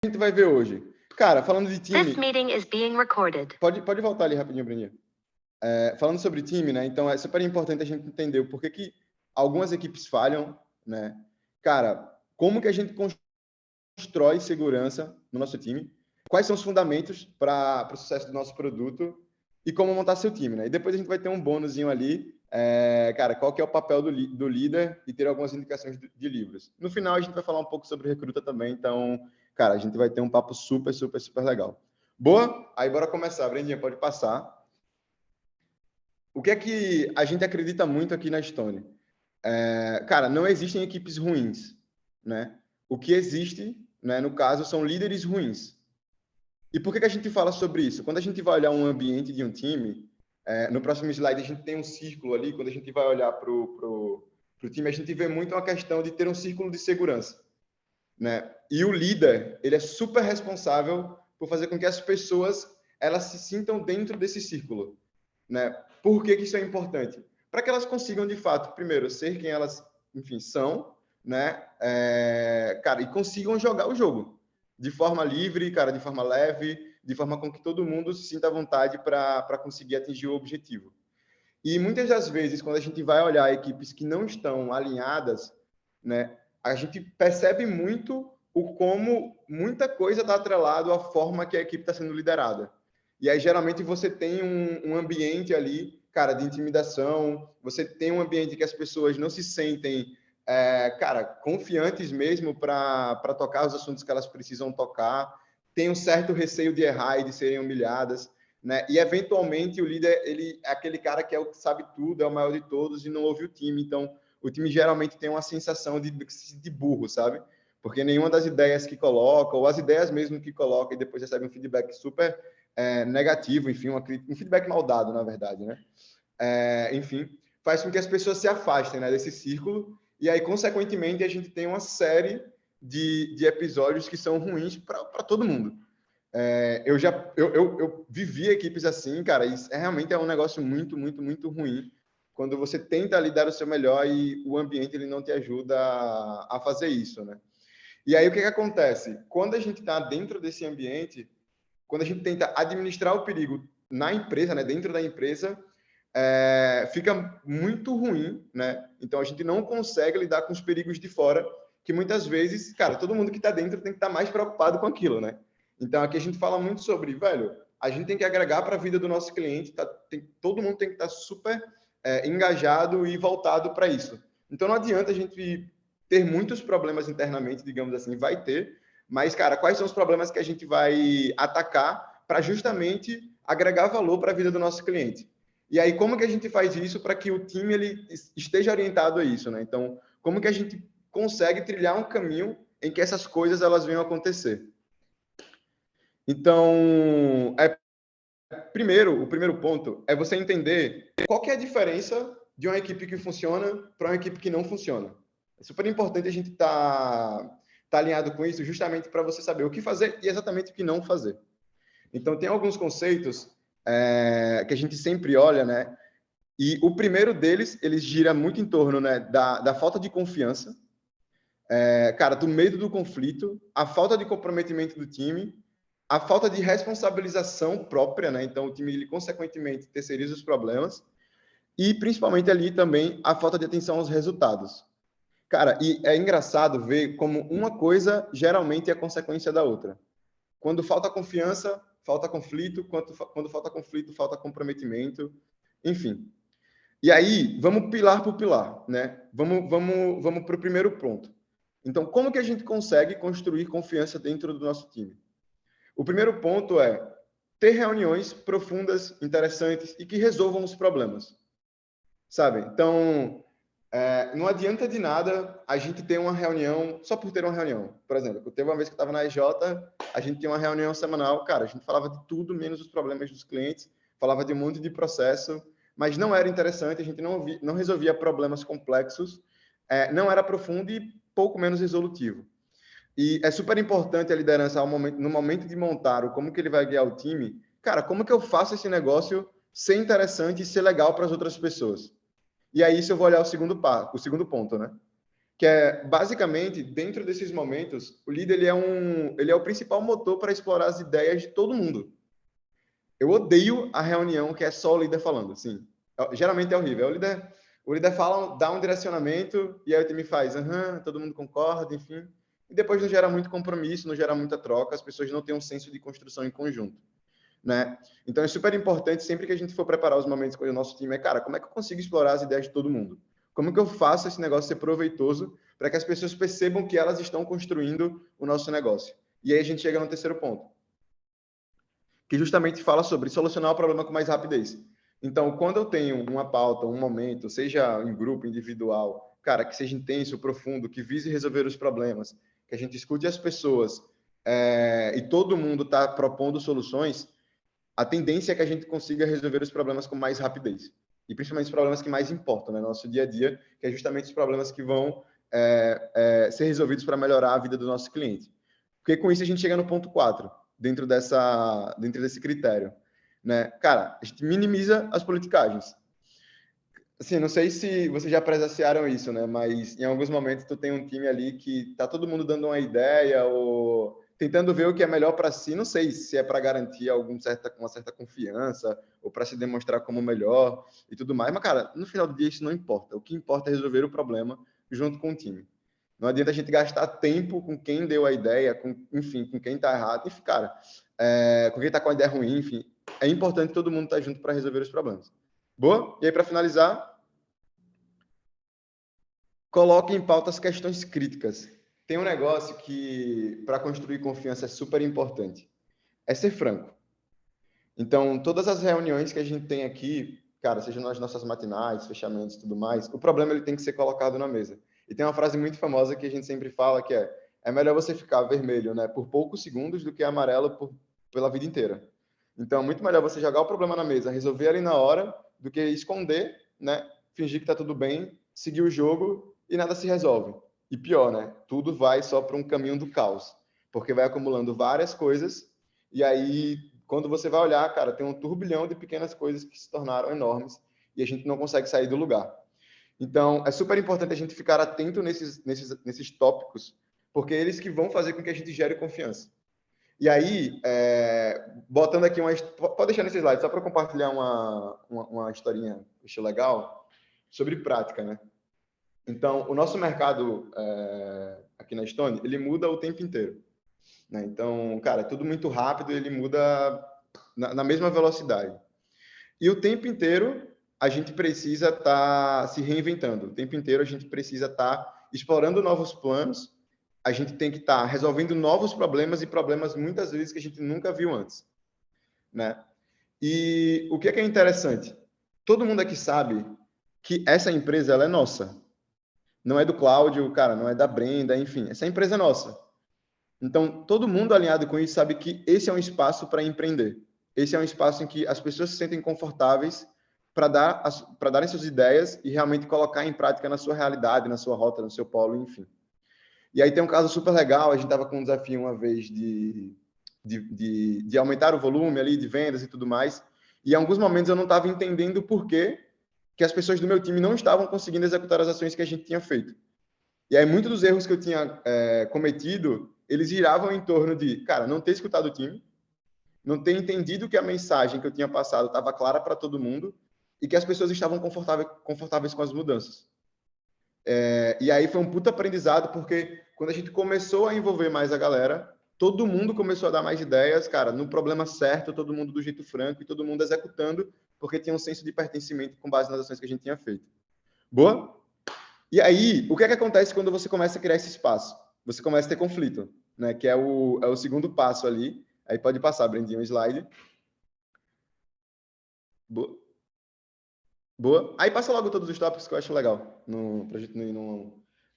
A gente vai ver hoje? Cara, falando de time... This meeting is being recorded. Pode voltar ali rapidinho, Breninha. Falando sobre time, né? Então, é super importante a gente entender o porquê que algumas equipes falham, né? Cara, como que a gente constrói segurança no nosso time? Quais são os fundamentos para o sucesso do nosso produto e como montar seu time, né? E depois a gente vai ter um bônusinho ali, cara, qual que é o papel do líder e ter algumas indicações de livros. No final, a gente vai falar um pouco sobre recruta também, então, cara, a gente vai ter um papo super, super, super legal. Boa? Aí, bora começar. Brendinha, pode passar. O que é que a gente acredita muito aqui na Stone? Cara, não existem equipes ruins, né? O que existe, né, no caso, são líderes ruins. E por que a gente fala sobre isso? Quando a gente vai olhar um ambiente de um time, no próximo slide a gente tem um círculo ali, quando a gente vai olhar para o time, a gente vê muito uma questão de ter um círculo de segurança, né? E o líder, ele é super responsável por fazer com que as pessoas elas se sintam dentro desse círculo, né? Por que isso é importante? Para que elas consigam, de fato, primeiro, ser quem elas, enfim, são, né? Cara, e consigam jogar o jogo de forma livre, cara, de forma leve, de forma com que todo mundo se sinta à vontade para conseguir atingir o objetivo. E muitas das vezes, quando a gente vai olhar equipes que não estão alinhadas, né? A gente percebe muito o como muita coisa está atrelado à forma que a equipe está sendo liderada. E aí, geralmente, você tem um ambiente ali, cara, de intimidação, você tem um ambiente que as pessoas não se sentem, cara, confiantes mesmo para tocar os assuntos que elas precisam tocar, tem um certo receio de errar e de serem humilhadas, né? E, eventualmente, o líder, ele é aquele cara que é o que sabe tudo, é o maior de todos e não ouve o time. Então, o time geralmente tem uma sensação de burro, sabe? Porque nenhuma das ideias que coloca, ou as ideias mesmo que coloca, e depois recebe um feedback super negativo, enfim, um feedback mal dado, na verdade, né? Enfim, faz com que as pessoas se afastem, né, desse círculo, e aí, consequentemente, a gente tem uma série de episódios que são ruins para todo mundo. Eu vivi equipes assim, cara, e realmente é um negócio muito, muito, muito ruim quando você tenta ali dar o seu melhor e o ambiente ele não te ajuda a fazer isso, né? E aí o que acontece? Quando a gente está dentro desse ambiente, quando a gente tenta administrar o perigo na empresa, né, dentro da empresa, fica muito ruim, né? Então a gente não consegue lidar com os perigos de fora, que muitas vezes, cara, todo mundo que está dentro tem que estar mais preocupado com aquilo, né? Então aqui a gente fala muito sobre, velho, a gente tem que agregar para a vida do nosso cliente, todo mundo tem que estar super engajado e voltado para isso. Então não adianta a gente ter muitos problemas internamente, digamos assim, vai ter, mas, cara, quais são os problemas que a gente vai atacar para justamente agregar valor para a vida do nosso cliente? E aí, como que a gente faz isso para que o time ele esteja orientado a isso, né? Então, como que a gente consegue trilhar um caminho em que essas coisas elas venham a acontecer? Então, o primeiro ponto é você entender qual que é a diferença de uma equipe que funciona para uma equipe que não funciona. É super importante a gente tá alinhado com isso, justamente para você saber o que fazer e exatamente o que não fazer. Então, tem alguns conceitos que a gente sempre olha, né? E o primeiro deles, ele gira muito em torno, né, da falta de confiança, cara, do medo do conflito, a falta de comprometimento do time, a falta de responsabilização própria, né? Então, o time, ele, consequentemente, terceiriza os problemas e, principalmente, ali também, a falta de atenção aos resultados. Cara, e é engraçado ver como uma coisa geralmente é consequência da outra. Quando falta confiança, falta conflito. Quando falta conflito, falta comprometimento. Enfim. E aí, vamos pilar por pilar, né? Vamos para o primeiro ponto. Então, como que a gente consegue construir confiança dentro do nosso time? O primeiro ponto é ter reuniões profundas, interessantes e que resolvam os problemas, sabe? Então, não adianta de nada a gente ter uma reunião só por ter uma reunião. Por exemplo, teve uma vez que eu estava na EJ, a gente tinha uma reunião semanal, cara, a gente falava de tudo menos os problemas dos clientes, falava de um monte de processo, mas não era interessante, a gente não resolvia problemas complexos, não era profundo e pouco menos resolutivo. E é super importante a liderança no momento de montar o como que ele vai guiar o time. Cara, como que eu faço esse negócio ser interessante e ser legal para as outras pessoas? E aí, isso eu vou olhar o segundo ponto, né? que é, basicamente, dentro desses momentos, o líder ele é o principal motor para explorar as ideias de todo mundo. Eu odeio a reunião que é só o líder falando, assim. Geralmente é horrível. O líder fala, dá um direcionamento, e aí o time faz, todo mundo concorda, enfim. E depois não gera muito compromisso, não gera muita troca, as pessoas não têm um senso de construção em conjunto, né? Então é super importante, sempre que a gente for preparar os momentos com o nosso time, cara, como é que eu consigo explorar as ideias de todo mundo? Como que eu faço esse negócio ser proveitoso para que as pessoas percebam que elas estão construindo o nosso negócio? E aí a gente chega no terceiro ponto, que justamente fala sobre solucionar o problema com mais rapidez. Então, quando eu tenho uma pauta, um momento, seja em grupo, individual, cara, que seja intenso, profundo, que vise resolver os problemas, que a gente escute as pessoas e todo mundo está propondo soluções, a tendência é que a gente consiga resolver os problemas com mais rapidez. E principalmente os problemas que mais importam, né, no nosso dia a dia, que é justamente os problemas que vão ser resolvidos para melhorar a vida do nosso cliente. Porque com isso a gente chega no ponto 4, dentro desse critério, né? Cara, a gente minimiza as politicagens. Assim, não sei se vocês já presenciaram isso, né? Mas em alguns momentos tu tem um time ali que tá todo mundo dando uma ideia ou tentando ver o que é melhor para si. Não sei se é para garantir uma certa confiança ou para se demonstrar como melhor e tudo mais. Mas, cara, no final do dia isso não importa. O que importa é resolver o problema junto com o time. Não adianta a gente gastar tempo com quem deu a ideia, enfim, com quem tá errado. Enfim, cara, com quem tá com a ideia ruim, enfim. É importante todo mundo estar junto para resolver os problemas. Boa? E aí, para finalizar, coloque em pauta as questões críticas. Tem um negócio que, para construir confiança, é super importante. É ser franco. Então, todas as reuniões que a gente tem aqui, cara, seja nas nossas matinais, fechamentos e tudo mais, o problema ele tem que ser colocado na mesa. E tem uma frase muito famosa que a gente sempre fala que é melhor você ficar vermelho, né, por poucos segundos do que amarelo pela vida inteira. Então, é muito melhor você jogar o problema na mesa, resolver ali na hora, do que esconder, né, fingir que tá tudo bem, seguir o jogo e nada se resolve. E pior, né, tudo vai só para um caminho do caos, porque vai acumulando várias coisas e aí quando você vai olhar, cara, tem um turbilhão de pequenas coisas que se tornaram enormes e a gente não consegue sair do lugar. Então, é super importante a gente ficar atento nesses tópicos, porque é eles que vão fazer com que a gente gere confiança. E aí, botando aqui pode deixar nesse slide, só para compartilhar uma historinha que eu achei legal, sobre prática, né? Então, o nosso mercado aqui na Estônia, ele muda o tempo inteiro, né? Então, cara, é tudo muito rápido, ele muda na mesma velocidade. E o tempo inteiro a gente precisa estar se reinventando. O tempo inteiro a gente precisa estar explorando novos planos. A gente tem que estar resolvendo novos problemas e problemas muitas vezes que a gente nunca viu antes, né? E o que é interessante? Todo mundo aqui sabe que essa empresa ela é nossa. Não é do Cláudio, cara, não é da Brenda, enfim, essa empresa é nossa. Então, todo mundo alinhado com isso sabe que esse é um espaço para empreender. Esse é um espaço em que as pessoas se sentem confortáveis para darem suas ideias e realmente colocar em prática na sua realidade, na sua rota, no seu polo, enfim. E aí tem um caso super legal, a gente estava com um desafio uma vez de aumentar o volume ali de vendas e tudo mais, e em alguns momentos eu não estava entendendo por que as pessoas do meu time não estavam conseguindo executar as ações que a gente tinha feito. E aí, muitos dos erros que eu tinha cometido, eles giravam em torno de, cara, não ter escutado o time, não ter entendido que a mensagem que eu tinha passado estava clara para todo mundo e que as pessoas estavam confortáveis com as mudanças. E aí foi um puta aprendizado, porque quando a gente começou a envolver mais a galera, todo mundo começou a dar mais ideias, cara, no problema certo, todo mundo do jeito franco e todo mundo executando, porque tinha um senso de pertencimento com base nas ações que a gente tinha feito. Boa? E aí, o que é que acontece quando você começa a criar esse espaço? Você começa a ter conflito, né? Que é o segundo passo ali. Aí pode passar, Brendinho, um slide. Boa. Boa. Aí passa logo todos os tópicos que eu acho legal, pra gente não ir no...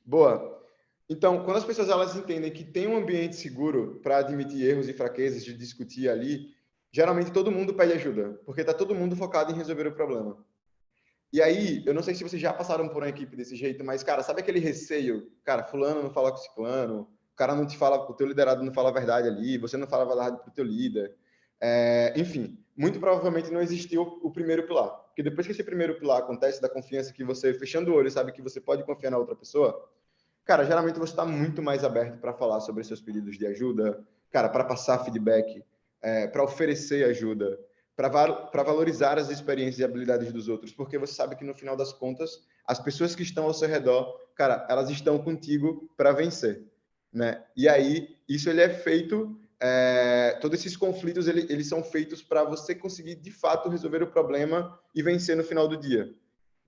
Boa. Então, quando as pessoas elas entendem que tem um ambiente seguro para admitir erros e fraquezas, de discutir ali, geralmente todo mundo pede ajuda, porque tá todo mundo focado em resolver o problema. E aí, eu não sei se vocês já passaram por uma equipe desse jeito, mas, cara, sabe aquele receio? Cara, fulano não fala com ciclano, o cara não te fala, o teu liderado não fala a verdade ali, você não fala a verdade pro teu líder. Enfim, muito provavelmente não existiu o primeiro pilar. Porque depois que esse primeiro pilar acontece, da confiança que você, fechando o olho, sabe que você pode confiar na outra pessoa, cara, geralmente você está muito mais aberto para falar sobre seus pedidos de ajuda, cara, para passar feedback, para oferecer ajuda, para valorizar as experiências e habilidades dos outros, porque você sabe que no final das contas, as pessoas que estão ao seu redor, cara, elas estão contigo para vencer, né? E aí, isso ele é feito, todos esses conflitos, eles são feitos para você conseguir, de fato, resolver o problema e vencer no final do dia.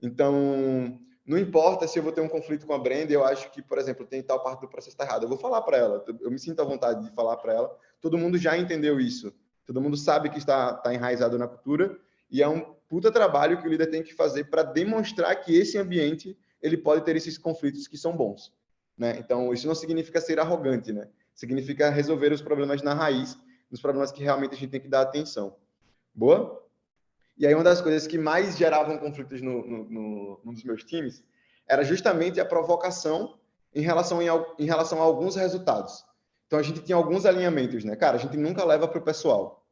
Então, não importa se eu vou ter um conflito com a Brenda, eu acho que, por exemplo, tem tal parte do processo está errado. Eu vou falar para ela, eu me sinto à vontade de falar para ela. Todo mundo já entendeu isso. Todo mundo sabe que está enraizado na cultura e é um puta trabalho que o líder tem que fazer para demonstrar que esse ambiente ele pode ter esses conflitos que são bons, né? Então, isso não significa ser arrogante, né? Significa resolver os problemas na raiz, os problemas que realmente a gente tem que dar atenção. Boa? E aí, uma das coisas que mais geravam conflitos num dos meus times era justamente a provocação em relação a alguns resultados. Então, a gente tinha alguns alinhamentos, né? Cara, a gente nunca leva para o pessoal.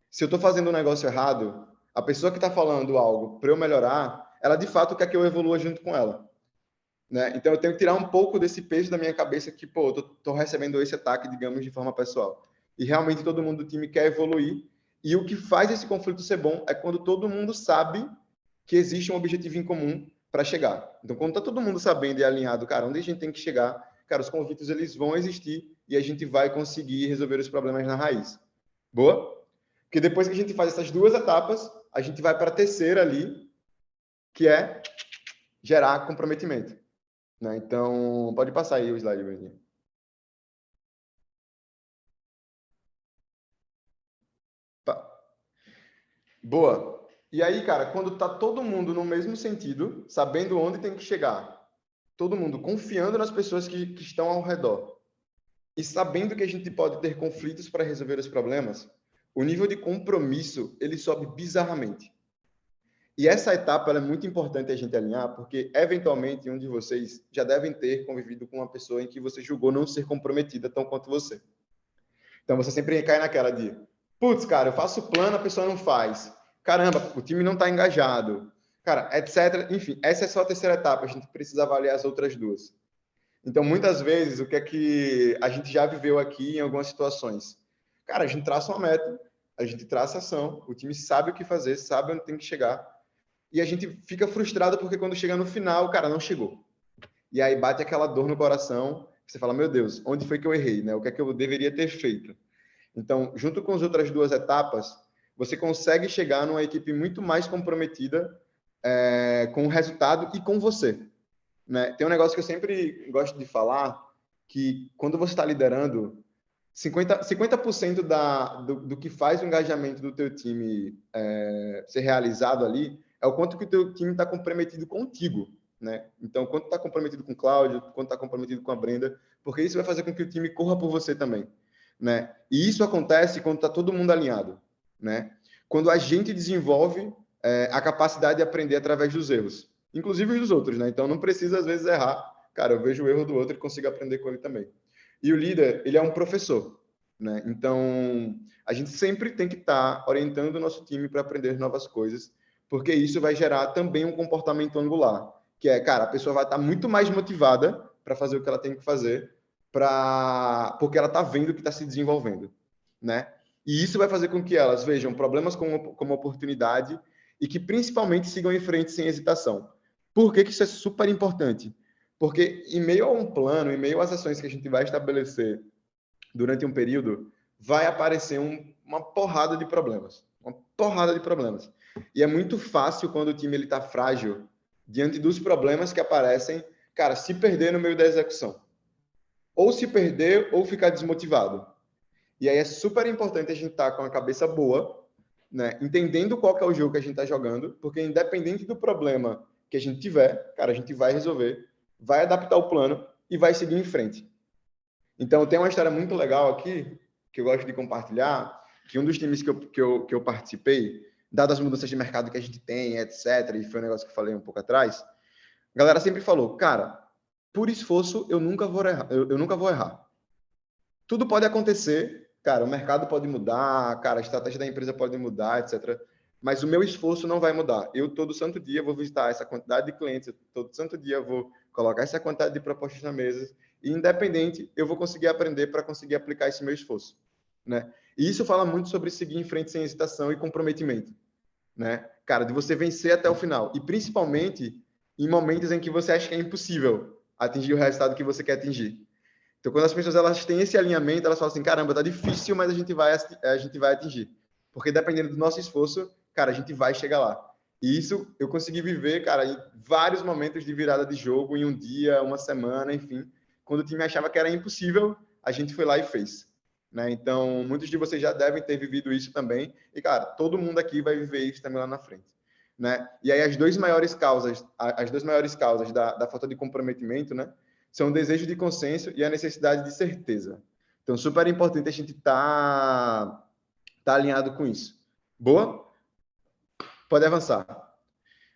Se eu estou fazendo um negócio errado, a pessoa que está falando algo para eu melhorar, ela de fato quer que eu evolua junto com ela, né? Então, eu tenho que tirar um pouco desse peso da minha cabeça que, pô, eu tô recebendo esse ataque, digamos, de forma pessoal. E realmente todo mundo do time quer evoluir. E o que faz esse conflito ser bom é quando todo mundo sabe que existe um objetivo em comum para chegar. Então, quando tá todo mundo sabendo e alinhado, cara, onde a gente tem que chegar, cara, os conflitos eles vão existir e a gente vai conseguir resolver os problemas na raiz. Boa? Porque depois que a gente faz essas duas etapas, a gente vai para a terceira ali, que é gerar comprometimento, né? Então, pode passar aí o slide, Bruninho. Boa. E aí, cara, quando tá todo mundo no mesmo sentido, sabendo onde tem que chegar, todo mundo confiando nas pessoas que estão ao redor e sabendo que a gente pode ter conflitos para resolver os problemas, o nível de compromisso ele sobe bizarramente. E essa etapa é muito importante a gente alinhar, porque eventualmente um de vocês já devem ter convivido com uma pessoa em que você julgou não ser comprometida tão quanto você. Então você sempre cai naquela de, putz, cara, eu faço plano, a pessoa não faz. Caramba, o time não está engajado. Cara, etc. Enfim, essa é só a terceira etapa, a gente precisa avaliar as outras duas. Então, muitas vezes, o que é que a gente já viveu aqui em algumas situações? Cara, a gente traça uma meta, a gente traça ação, o time sabe o que fazer, sabe onde tem que chegar, e a gente fica frustrado porque quando chega no final, o cara não chegou. E aí bate aquela dor no coração, você fala, meu Deus, onde foi que eu errei, né? O que é que eu deveria ter feito? Então, junto com as outras duas etapas, você consegue chegar numa equipe muito mais comprometida com o resultado e com você, né? Tem um negócio que eu sempre gosto de falar, que quando você está liderando, 50% do que faz o engajamento do teu time ser realizado ali é o quanto que o teu time está comprometido contigo, né? Então, quanto está comprometido com o Cláudio, quanto está comprometido com a Brenda, porque isso vai fazer com que o time corra por você também, né? E isso acontece quando está todo mundo alinhado, né? Quando a gente desenvolve a capacidade de aprender através dos erros, inclusive os dos outros, né? Então, não precisa às vezes errar. Cara, eu vejo o erro do outro e consigo aprender com ele também. E o líder, ele é um professor, né? Então, a gente sempre tem que estar orientando o nosso time para aprender novas coisas, porque isso vai gerar também um comportamento angular, que é, cara, a pessoa vai estar muito mais motivada para fazer o que ela tem que fazer, porque ela está vendo que está se desenvolvendo, né? E isso vai fazer com que elas vejam problemas como oportunidade e que principalmente sigam em frente sem hesitação. Por que isso é super importante? Porque em meio a um plano, em meio às ações que a gente vai estabelecer durante um período, vai aparecer uma porrada de problemas. Uma porrada de problemas. E é muito fácil quando o time está frágil, diante dos problemas que aparecem, cara, se perder no meio da execução. Ou se perder ou ficar desmotivado. E aí é super importante a gente estar com a cabeça boa, né? Entendendo qual que é o jogo que a gente está jogando, porque independente do problema que a gente tiver, cara, a gente vai resolver, vai adaptar o plano e vai seguir em frente. Então, tem uma história muito legal aqui, que eu gosto de compartilhar, que um dos times que eu participei, dadas as mudanças de mercado que a gente tem, etc., e foi um negócio que eu falei um pouco atrás, a galera sempre falou, cara, por esforço eu nunca vou errar. Eu nunca vou errar. Tudo pode acontecer, cara, o mercado pode mudar, cara, a estratégia da empresa pode mudar, etc., mas o meu esforço não vai mudar. Eu, todo santo dia, vou visitar essa quantidade de clientes, todo santo dia, vou colocar essa quantidade de propostas na mesa, e independente, eu vou conseguir aprender para conseguir aplicar esse meu esforço, né? E isso fala muito sobre seguir em frente sem hesitação e comprometimento, né? Cara, de você vencer até o final, e principalmente em momentos em que você acha que é impossível atingir o resultado que você quer atingir. Então, quando as pessoas elas têm esse alinhamento, elas falam assim, caramba, tá difícil, mas a gente vai atingir. Porque dependendo do nosso esforço, cara, a gente vai chegar lá. E isso eu consegui viver, cara, em vários momentos de virada de jogo, em um dia, uma semana, enfim. Quando o time achava que era impossível, a gente foi lá e fez. Né? Então, muitos de vocês já devem ter vivido isso também. E, cara, todo mundo aqui vai viver isso também lá na frente. Né? E aí, as duas maiores causas da falta de comprometimento, né? São o desejo de consenso e a necessidade de certeza. Então, super importante a gente tá alinhado com isso. Boa? Pode avançar.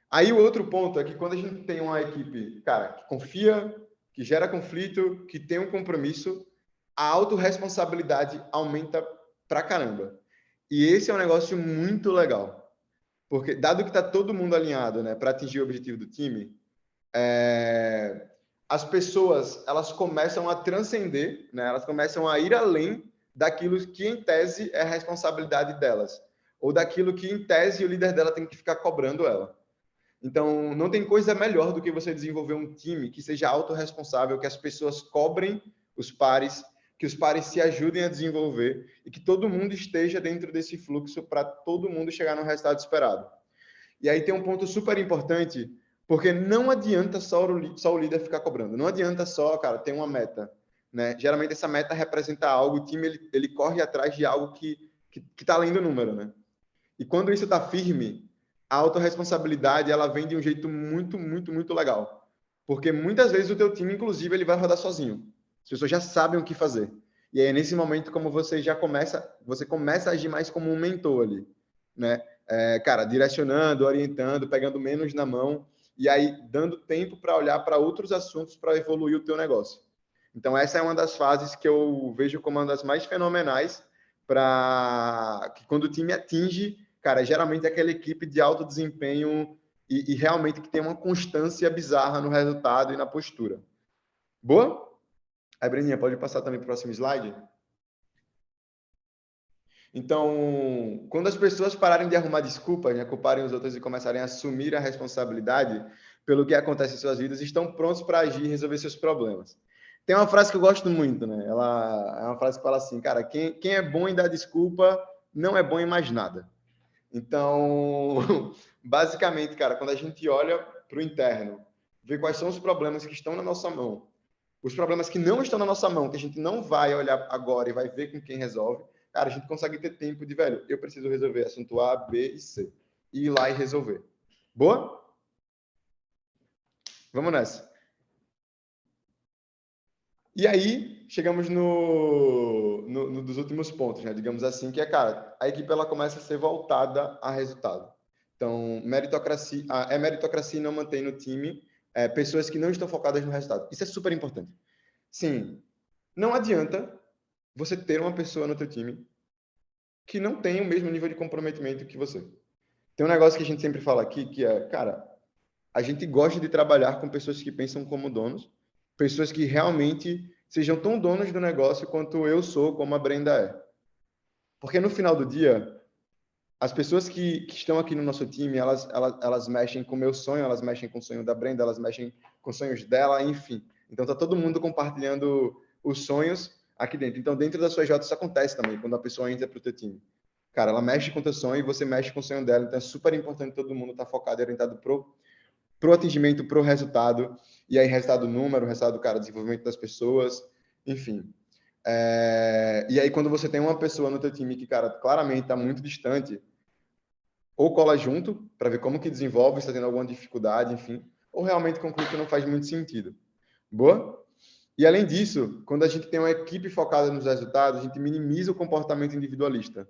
Aí o outro ponto é que quando a gente tem uma equipe, cara, que confia, que gera conflito, que tem um compromisso, a autorresponsabilidade aumenta pra caramba. E esse é um negócio muito legal. Porque, dado que está todo mundo alinhado, né, para atingir o objetivo do time, as pessoas elas começam a transcender, né? Elas começam a ir além daquilo que em tese é a responsabilidade delas, ou daquilo que em tese o líder dela tem que ficar cobrando ela. Então, não tem coisa melhor do que você desenvolver um time que seja autorresponsável, que as pessoas cobrem os pares, que os pares se ajudem a desenvolver e que todo mundo esteja dentro desse fluxo para todo mundo chegar no resultado esperado. E aí tem um ponto super importante, porque não adianta só o líder ficar cobrando. Não adianta só, cara, ter uma meta. Né? Geralmente essa meta representa algo, o time ele corre atrás de algo que está além do número. Né? E quando isso está firme, a autorresponsabilidade ela vem de um jeito muito, muito, muito legal. Porque muitas vezes o teu time, inclusive, ele vai rodar sozinho. As pessoas já sabem o que fazer. E aí, nesse momento, como você começa a agir mais como um mentor ali, né? Cara, direcionando, orientando, pegando menos na mão e aí dando tempo para olhar para outros assuntos para evoluir o teu negócio. Então, essa é uma das fases que eu vejo como uma das mais fenomenais para que quando o time atinge, cara, geralmente é aquela equipe de alto desempenho e realmente que tem uma constância bizarra no resultado e na postura. Boa? Aí, Breninha, pode passar também para o próximo slide? Então, quando as pessoas pararem de arrumar desculpas, né, culparem os outros e começarem a assumir a responsabilidade pelo que acontece em suas vidas, estão prontos para agir e resolver seus problemas. Tem uma frase que eu gosto muito, né? Ela é uma frase que fala assim, cara, quem é bom em dar desculpa não é bom em mais nada. Então, basicamente, cara, quando a gente olha para o interno, vê quais são os problemas que estão na nossa mão, os problemas que não estão na nossa mão, que a gente não vai olhar agora e vai ver com quem resolve, cara, a gente consegue ter tempo de, velho, eu preciso resolver assunto A, B e C. E ir lá e resolver. Boa? Vamos nessa. E aí, chegamos no dos últimos pontos, né? Digamos assim, que é, cara, a equipe ela começa a ser voltada a resultado. Então, meritocracia não mantém no time pessoas que não estão focadas no resultado. Isso é super importante. Sim, não adianta você ter uma pessoa no teu time que não tem o mesmo nível de comprometimento que você. Tem um negócio que a gente sempre fala aqui, que é, cara, a gente gosta de trabalhar com pessoas que pensam como donos, pessoas que realmente sejam tão donos do negócio quanto eu sou, como a Brenda é. Porque no final do dia, as pessoas que estão aqui no nosso time, elas mexem com o meu sonho, elas mexem com o sonho da Brenda, elas mexem com os sonhos dela, enfim. Então, tá todo mundo compartilhando os sonhos aqui dentro. Então, dentro da sua J, isso acontece também, quando a pessoa entra para o teu time. Cara, ela mexe com o teu sonho e você mexe com o sonho dela. Então, é super importante todo mundo estar focado e orientado pro atingimento, pro resultado. E aí, resultado número, resultado, cara, desenvolvimento das pessoas, enfim. E aí, quando você tem uma pessoa no teu time que, cara, claramente está muito distante, ou cola junto para ver como que desenvolve, se está tendo alguma dificuldade, enfim, ou realmente conclui que não faz muito sentido. Boa? E além disso, quando a gente tem uma equipe focada nos resultados, a gente minimiza o comportamento individualista.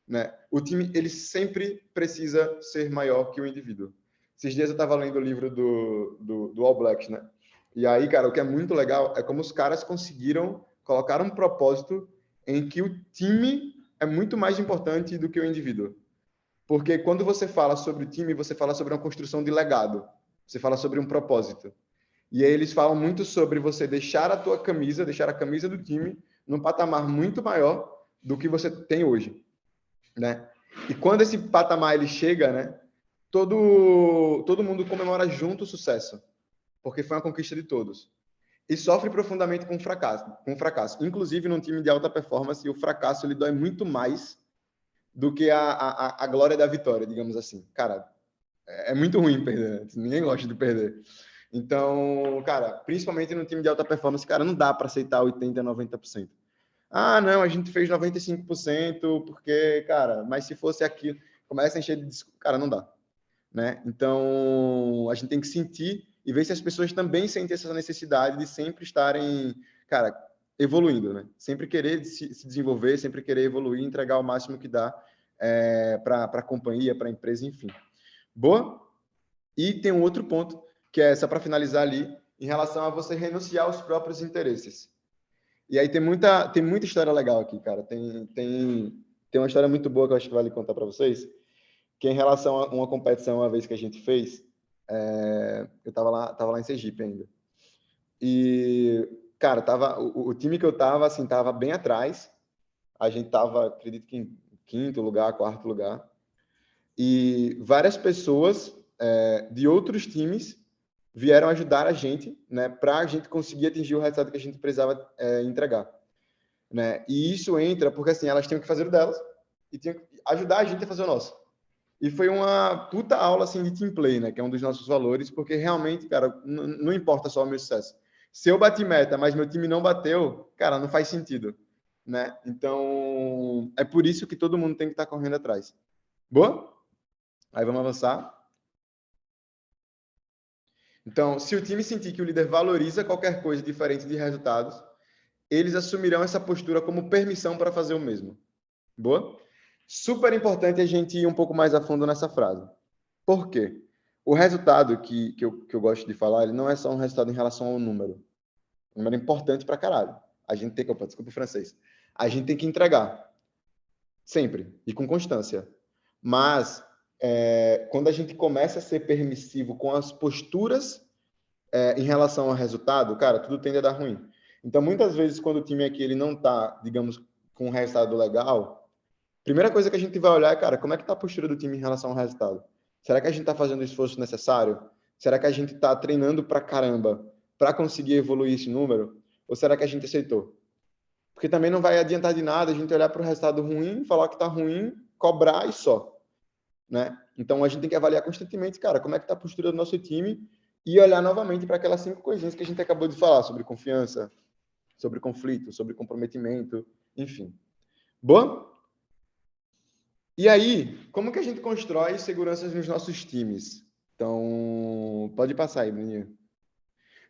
Né? O time ele sempre precisa ser maior que o indivíduo. Esses dias eu estava lendo o livro do All Blacks, né? E aí, cara, o que é muito legal é como os caras conseguiram colocar um propósito em que o time é muito mais importante do que o indivíduo. Porque quando você fala sobre o time, você fala sobre uma construção de legado. Você fala sobre um propósito. E aí eles falam muito sobre você deixar a camisa do time num patamar muito maior do que você tem hoje, né? E quando esse patamar ele chega, né, todo mundo comemora junto o sucesso, porque foi uma conquista de todos. E sofre profundamente com o fracasso. Inclusive, num time de alta performance, o fracasso ele dói muito mais do que a glória da vitória, digamos assim. Cara, é muito ruim perder, né? Ninguém gosta de perder. Então, cara, principalmente no time de alta performance, cara, não dá para aceitar 80%, 90%. Ah, não, a gente fez 95% porque, cara, mas se fosse aquilo, começa a encher de... Cara, não dá, né? Então, a gente tem que sentir e ver se as pessoas também sentem essa necessidade de sempre estarem, cara, evoluindo, né? Sempre querer se desenvolver, sempre querer evoluir, entregar o máximo que dá para a companhia, para a empresa, enfim. Boa? E tem um outro ponto, que é só para finalizar ali, em relação a você renunciar aos próprios interesses. E aí tem muita história legal aqui, cara. Tem uma história muito boa que eu acho que vale contar para vocês, que é em relação a uma competição uma vez que a gente fez, eu tava lá em Sergipe ainda. E, cara, o time que eu tava, assim, tava bem atrás. A gente tava, acredito que em quinto lugar, quarto lugar. E várias pessoas de outros times vieram ajudar a gente, né, para a gente conseguir atingir o resultado que a gente precisava entregar, né? E isso entra porque assim elas tinham que fazer o delas e tinham que ajudar a gente a fazer o nosso. E foi uma puta aula assim de team play, né, que é um dos nossos valores, porque realmente, cara, não importa só o meu sucesso. Se eu bati meta, mas meu time não bateu, cara, não faz sentido, né? Então, é por isso que todo mundo tem que estar correndo atrás. Boa? Aí vamos avançar. Então, se o time sentir que o líder valoriza qualquer coisa diferente de resultados, eles assumirão essa postura como permissão para fazer o mesmo. Boa? Super importante a gente ir um pouco mais a fundo nessa frase. Por quê? O resultado que eu gosto de falar, ele não é só um resultado em relação ao número. Um número importante para caralho. A gente tem que... Opa, desculpa o francês. A gente tem que entregar. Sempre. E com constância. Mas, quando a gente começa a ser permissivo com as posturas em relação ao resultado, cara, tudo tende a dar ruim. Então, muitas vezes, quando o time aqui ele não está, digamos, com um resultado legal, primeira coisa que a gente vai olhar é, cara, como é que está a postura do time em relação ao resultado? Será que a gente está fazendo o esforço necessário? Será que a gente está treinando pra caramba para conseguir evoluir esse número? Ou será que a gente aceitou? Porque também não vai adiantar de nada a gente olhar para o resultado ruim, falar que está ruim, cobrar e só, né? Então, a gente tem que avaliar constantemente, cara, como é que está a postura do nosso time e olhar novamente para aquelas 5 coisinhas que a gente acabou de falar, sobre confiança, sobre conflito, sobre comprometimento, enfim. Boa? E aí, como que a gente constrói seguranças nos nossos times? Então, pode passar aí, Bruninho.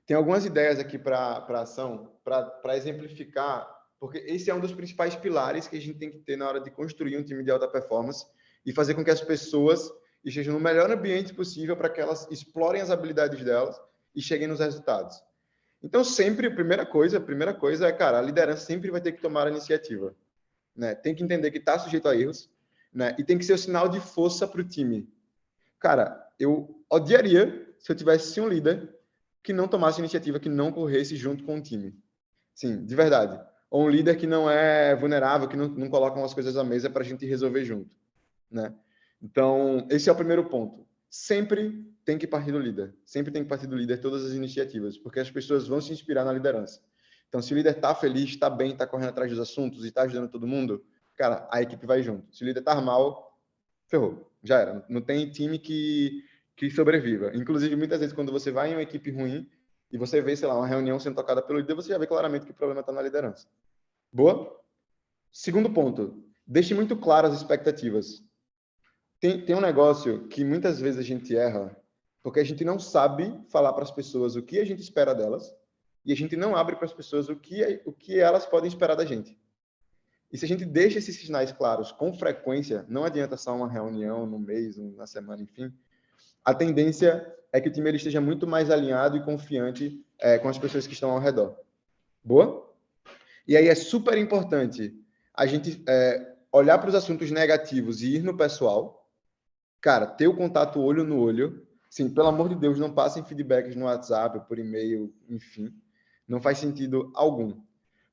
Tem algumas ideias aqui para ação, para exemplificar, porque esse é um dos principais pilares que a gente tem que ter na hora de construir um time de alta performance e fazer com que as pessoas estejam no melhor ambiente possível para que elas explorem as habilidades delas e cheguem nos resultados. Então, sempre, a primeira coisa é, cara, a liderança sempre vai ter que tomar a iniciativa, né? Tem que entender que está sujeito a erros, né? E tem que ser o sinal de força para o time. Cara, eu odiaria se eu tivesse um líder que não tomasse iniciativa, que não corresse junto com o time. Sim, de verdade. Ou um líder que não é vulnerável, que não coloca umas coisas à mesa para a gente resolver junto, né? Então, esse é o primeiro ponto. Sempre tem que partir do líder. Sempre tem que partir do líder todas as iniciativas, porque as pessoas vão se inspirar na liderança. Então, se o líder está feliz, está bem, está correndo atrás dos assuntos e está ajudando todo mundo, cara, a equipe vai junto. Se o líder está mal, ferrou. Já era. Não tem time que sobreviva. Inclusive, muitas vezes, quando você vai em uma equipe ruim e você vê, sei lá, uma reunião sendo tocada pelo líder, você já vê claramente que o problema está na liderança. Boa? Segundo ponto, deixe muito claras as expectativas. Tem um negócio que muitas vezes a gente erra porque a gente não sabe falar para as pessoas o que a gente espera delas e a gente não abre para as pessoas o que elas podem esperar da gente. E se a gente deixa esses sinais claros com frequência, não adianta só uma reunião no mês, na semana, enfim, a tendência é que o time ele esteja muito mais alinhado e confiante com as pessoas que estão ao redor. Boa? E aí é super importante a gente olhar para os assuntos negativos e ir no pessoal, cara, ter o contato olho no olho, Sim, pelo amor de Deus, não passem feedbacks no WhatsApp, por e-mail, enfim. Não faz sentido algum.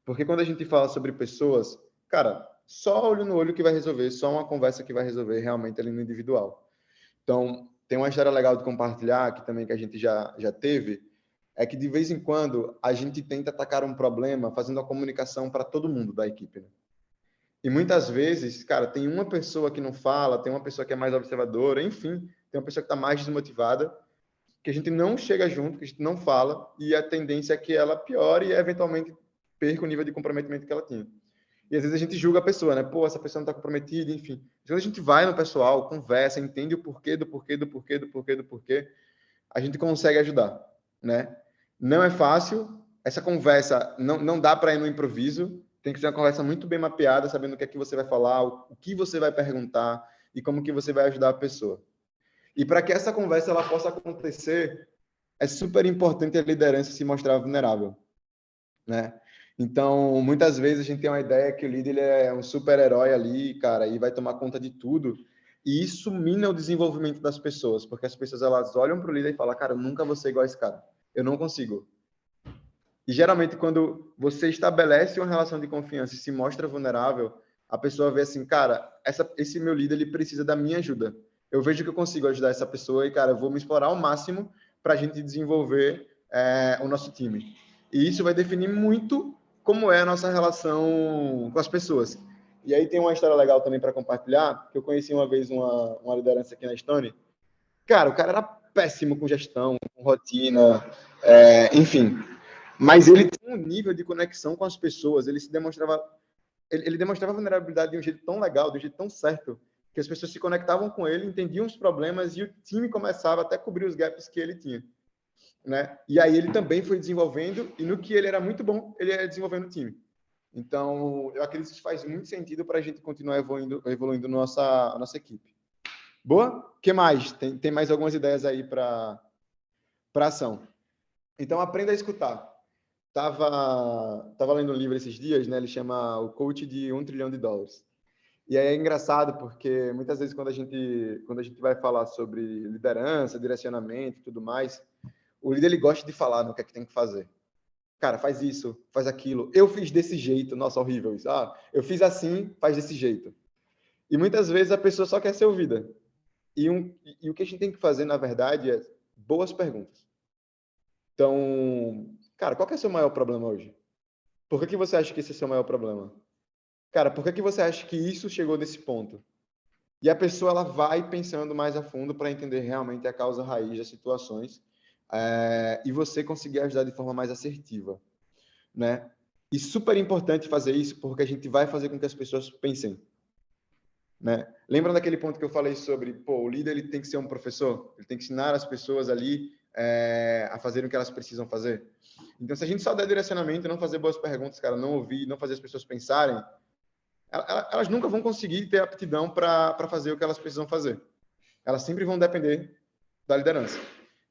Porque quando a gente fala sobre pessoas, cara, só olho no olho que vai resolver, só uma conversa que vai resolver realmente ali no individual. Então, tem uma história legal de compartilhar, que também que a gente já teve, é que de vez em quando a gente tenta atacar um problema fazendo a comunicação para todo mundo da equipe, né? E muitas vezes, cara, tem uma pessoa que não fala, tem uma pessoa que é mais observadora, enfim, tem uma pessoa que está mais desmotivada, que a gente não chega junto, que a gente não fala, e a tendência é que ela piore e eventualmente perca o nível de comprometimento que ela tinha. E às vezes a gente julga a pessoa, né? Pô, essa pessoa não está comprometida, enfim. Quando a gente vai no pessoal, conversa, entende o porquê, do porquê, do porquê, do porquê, do porquê, a gente consegue ajudar, né? Não é fácil, essa conversa não dá para ir no improviso, tem que ser uma conversa muito bem mapeada, sabendo o que é que você vai falar, o que você vai perguntar e como que você vai ajudar a pessoa. E para que essa conversa ela possa acontecer, é super importante a liderança se mostrar vulnerável, né? Então, muitas vezes a gente tem uma ideia que o líder ele é um super-herói ali, cara, e vai tomar conta de tudo. E isso mina o desenvolvimento das pessoas, porque as pessoas elas olham para o líder e falam, cara, eu nunca vou ser igual a esse cara. Eu não consigo. E geralmente quando você estabelece uma relação de confiança e se mostra vulnerável, a pessoa vê assim, cara, esse meu líder ele precisa da minha ajuda. Eu vejo que eu consigo ajudar essa pessoa e, cara, eu vou me explorar ao máximo para a gente desenvolver o nosso time. E isso vai definir muito como é a nossa relação com as pessoas. E aí tem uma história legal também para compartilhar, que eu conheci uma vez uma liderança aqui na Estônia. Cara, o cara era péssimo com gestão, com rotina, enfim. Mas ele tinha um nível de conexão com as pessoas, ele demonstrava vulnerabilidade de um jeito tão legal, de um jeito tão certo, que as pessoas se conectavam com ele, entendiam os problemas e o time começava até a cobrir os gaps que ele tinha, né? E aí ele também foi desenvolvendo e no que ele era muito bom, ele ia desenvolvendo o time. Então, eu acredito que isso faz muito sentido para a gente continuar evoluindo nossa equipe. Boa? O que mais? Tem mais algumas ideias aí para ação. Então, aprenda a escutar. Tava lendo um livro esses dias, né? Ele chama O Coach de $1 trilhão. E aí é engraçado porque muitas vezes quando a gente vai falar sobre liderança, direcionamento e tudo mais, o líder ele gosta de falar no que é que tem que fazer. Cara, faz isso, faz aquilo. Eu fiz desse jeito, nossa, horrível isso. Ah, eu fiz assim, faz desse jeito. E muitas vezes a pessoa só quer ser ouvida. E o que a gente tem que fazer, na verdade, é boas perguntas. Então, cara, qual que é o seu maior problema hoje? Por que você acha que esse é o seu maior problema? Cara, por que você acha que isso chegou nesse ponto? E a pessoa ela vai pensando mais a fundo para entender realmente a causa raiz das situações e você conseguir ajudar de forma mais assertiva, né? E super importante fazer isso porque a gente vai fazer com que as pessoas pensem, né? Lembra daquele ponto que eu falei sobre, pô, o líder ele tem que ser um professor, ele tem que ensinar as pessoas ali a fazerem o que elas precisam fazer. Então, se a gente só der direcionamento, não fazer boas perguntas, cara, não ouvir, não fazer as pessoas pensarem, elas nunca vão conseguir ter aptidão para fazer o que elas precisam fazer. Elas sempre vão depender da liderança.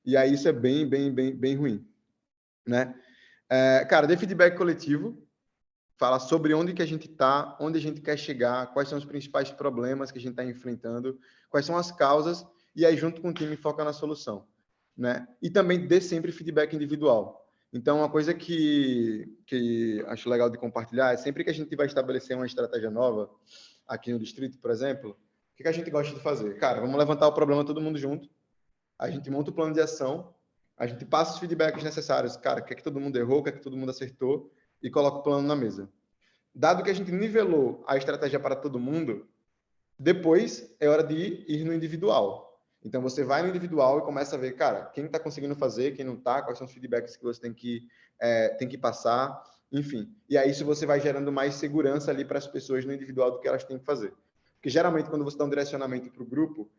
E aí isso é bem ruim, né? Cara, dê feedback coletivo, fala sobre onde que a gente está, onde a gente quer chegar, quais são os principais problemas que a gente está enfrentando, quais são as causas, e aí junto com o time foca na solução, né? E também dê sempre feedback individual. Então, uma coisa que acho legal de compartilhar é sempre que a gente vai estabelecer uma estratégia nova, aqui no distrito, por exemplo, o que a gente gosta de fazer? Cara, vamos levantar o problema todo mundo junto, a gente monta o plano de ação, a gente passa os feedbacks necessários, cara, o que é que todo mundo errou, o que é que todo mundo acertou, e coloca o plano na mesa. Dado que a gente nivelou a estratégia para todo mundo, depois é hora de ir no individual. Então você vai no individual e começa a ver, cara, quem está conseguindo fazer, quem não está, quais são os feedbacks que você tem que passar, enfim. E aí isso você vai gerando mais segurança ali para as pessoas no individual do que elas têm que fazer. Porque geralmente quando você dá um direcionamento para o grupo,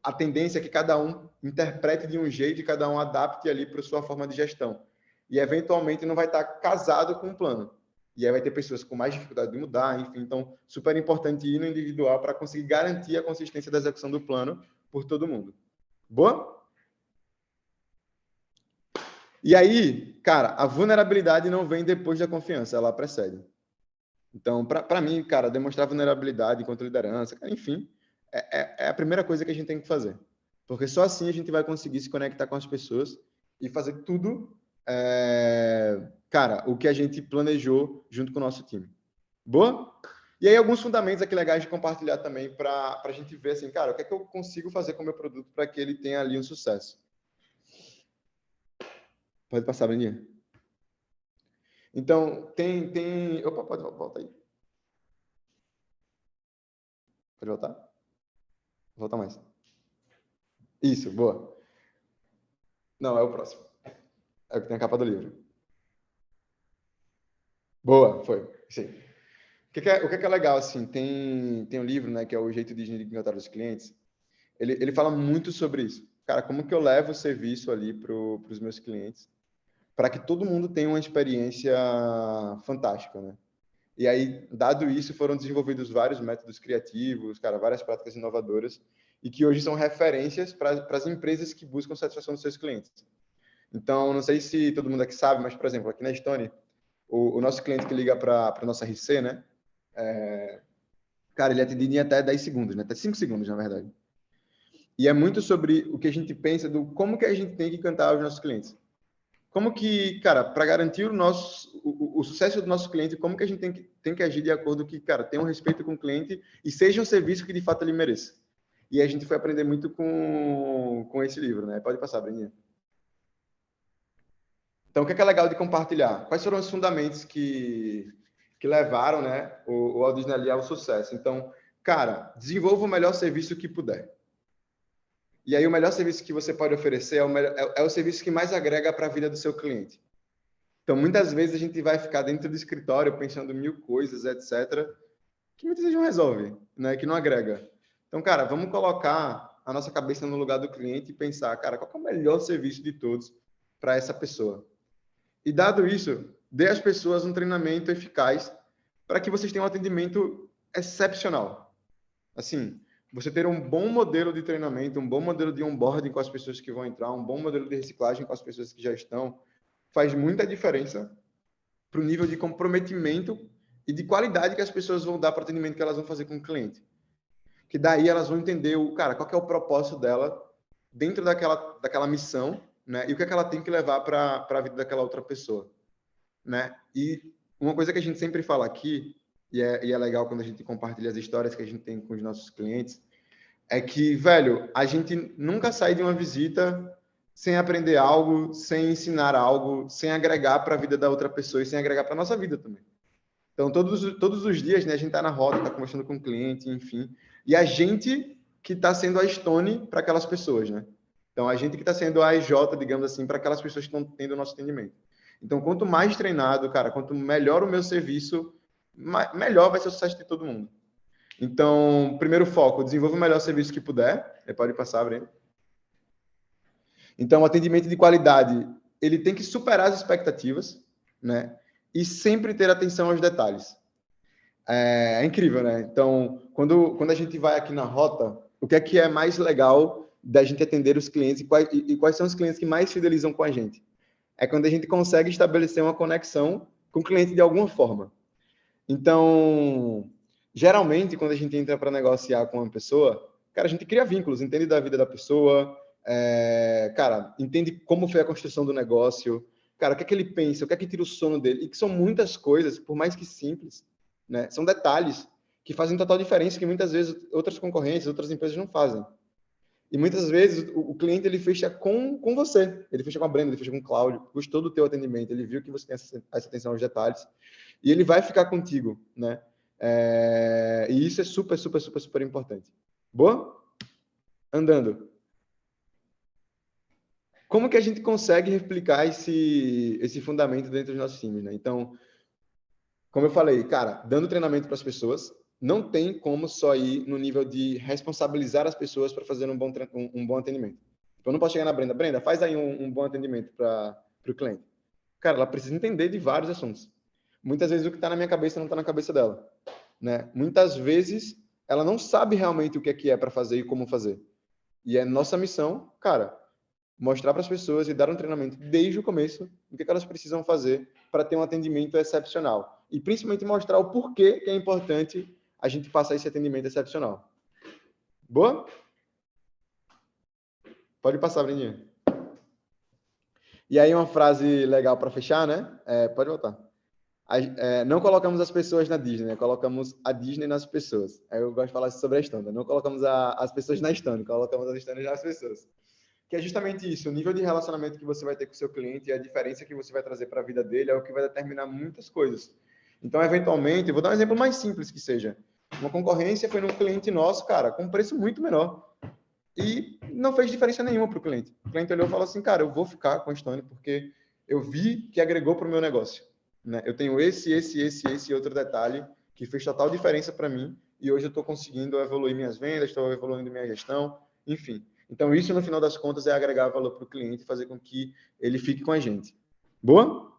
a tendência é que cada um interprete de um jeito e cada um adapte ali para a sua forma de gestão. E eventualmente não vai estar casado com o plano. E aí vai ter pessoas com mais dificuldade de mudar, enfim. Então, super importante ir no individual para conseguir garantir a consistência da execução do plano por todo mundo. Boa? E aí, cara, a vulnerabilidade não vem depois da confiança, ela precede. Então, para mim, cara, demonstrar vulnerabilidade enquanto liderança, enfim, é a primeira coisa que a gente tem que fazer. Porque só assim a gente vai conseguir se conectar com as pessoas e fazer tudo, cara, o que a gente planejou junto com o nosso time. Boa? E aí alguns fundamentos aqui legais de compartilhar também para a gente ver assim, cara, o que é que eu consigo fazer com o meu produto para que ele tenha ali um sucesso. Pode passar, Breninha. Então, tem... Opa, pode voltar aí. Pode voltar? Volta mais. Isso, boa. Não, é o próximo. É o que tem a capa do livro. Boa, foi. Sim. O que é legal, assim, tem um livro, né, que é o Jeito de Encantar os Clientes. Ele fala muito sobre isso. Cara, como que eu levo o serviço ali para os meus clientes para que todo mundo tenha uma experiência fantástica, né? E aí, dado isso, foram desenvolvidos vários métodos criativos, cara, várias práticas inovadoras, e que hoje são referências para as empresas que buscam satisfação dos seus clientes. Então, não sei se todo mundo aqui sabe, mas, por exemplo, aqui na Estônia, o nosso cliente que liga para a nossa RC, né? Cara, ele é atendido em até 10 segundos, né? Até 5 segundos, na verdade. E é muito sobre o que a gente pensa do como que a gente tem que cantar aos nossos clientes. Como que, cara, para garantir o sucesso do nosso cliente, como que a gente tem que agir de acordo que, cara, tenha um respeito com o cliente e seja um serviço que de fato ele mereça. E a gente foi aprender muito com esse livro, né? Pode passar, Breninha. Então, o que é legal de compartilhar? Quais foram os fundamentos que levaram, né, o Walt Disney ali ao sucesso? Então, cara, desenvolva o melhor serviço que puder. E aí, o melhor serviço que você pode oferecer é o serviço que mais agrega para a vida do seu cliente. Então, muitas vezes a gente vai ficar dentro do escritório pensando mil coisas, etc., que muitas vezes não resolve, né? Que não agrega. Então, cara, vamos colocar a nossa cabeça no lugar do cliente e pensar, cara, qual é o melhor serviço de todos para essa pessoa? E dado isso, dê às pessoas um treinamento eficaz para que vocês tenham um atendimento excepcional. Assim, você ter um bom modelo de treinamento, um bom modelo de onboarding com as pessoas que vão entrar, um bom modelo de reciclagem com as pessoas que já estão, faz muita diferença para o nível de comprometimento e de qualidade que as pessoas vão dar para o atendimento que elas vão fazer com o cliente. Que daí elas vão entender cara, qual que é o propósito dela dentro daquela missão, né? E o que é que ela tem que levar para a vida daquela outra pessoa, né? E uma coisa que a gente sempre fala aqui, e é legal quando a gente compartilha as histórias que a gente tem com os nossos clientes, é que, velho, a gente nunca sai de uma visita sem aprender algo, sem ensinar algo, sem agregar para a vida da outra pessoa e sem agregar para a nossa vida também. Então, todos os dias, né, a gente está na roda, está conversando com o cliente, enfim, e a gente que está sendo a Stone para aquelas pessoas, né? Então, a gente que está sendo a EJ, digamos assim, para aquelas pessoas que estão tendo o nosso atendimento. Então, quanto mais treinado, cara, quanto melhor o meu serviço, melhor vai ser o sucesso de todo mundo. Então, primeiro foco, desenvolva o melhor serviço que puder. Pode passar, Breno. Então, o atendimento de qualidade, ele tem que superar as expectativas, né? E sempre ter atenção aos detalhes. É incrível, né? Então, quando a gente vai aqui na rota, o que é mais legal da gente atender os clientes e quais são os clientes que mais fidelizam com a gente? É quando a gente consegue estabelecer uma conexão com o cliente de alguma forma. Então, geralmente, quando a gente entra para negociar com uma pessoa, cara, a gente cria vínculos, entende da vida da pessoa, cara, entende como foi a construção do negócio, cara, o que é que ele pensa, o que é que tira o sono dele, e que são muitas coisas, por mais que simples, né? São detalhes que fazem total diferença que muitas vezes outras concorrentes, outras empresas não fazem. E muitas vezes o cliente ele fecha com você, ele fecha com a Brenda, ele fecha com o Cláudio, gostou do teu atendimento, ele viu que você tem essa atenção aos detalhes e ele vai ficar contigo, né? E isso é super, super, super, super importante. Boa? Andando. Como que a gente consegue replicar esse fundamento dentro dos nossos times, né? Então, como eu falei, cara, dando treinamento para as pessoas, não tem como só ir no nível de responsabilizar as pessoas para fazer um bom atendimento. Então, eu não posso chegar na Brenda, faz aí um bom atendimento para o cliente. Cara, ela precisa entender de vários assuntos. Muitas vezes o que está na minha cabeça não está na cabeça dela, né? Muitas vezes ela não sabe realmente o que é para fazer e como fazer. E é nossa missão, cara, mostrar para as pessoas e dar um treinamento desde o começo do que elas precisam fazer para ter um atendimento excepcional. E principalmente mostrar o porquê que é importante a gente passar esse atendimento excepcional. Boa? Pode passar, Brindinha. E aí uma frase legal para fechar, né? Pode voltar. Não colocamos as pessoas na Disney, né? Colocamos a Disney nas pessoas. Aí eu gosto de falar sobre a Estônia. Não colocamos as pessoas na Estônia, colocamos as Estônias nas pessoas. Que é justamente isso, o nível de relacionamento que você vai ter com o seu cliente e a diferença que você vai trazer para a vida dele é o que vai determinar muitas coisas. Então, eventualmente, eu vou dar um exemplo mais simples que seja. Uma concorrência foi num cliente nosso, cara, com um preço muito menor. E não fez diferença nenhuma para o cliente. O cliente olhou e falou assim, cara, eu vou ficar com a Stone porque eu vi que agregou para o meu negócio. Né? Eu tenho esse outro detalhe que fez total diferença para mim e hoje eu estou conseguindo evoluir minhas vendas, estou evoluindo minha gestão, enfim. Então, isso, no final das contas, é agregar valor para o cliente e fazer com que ele fique com a gente. Boa?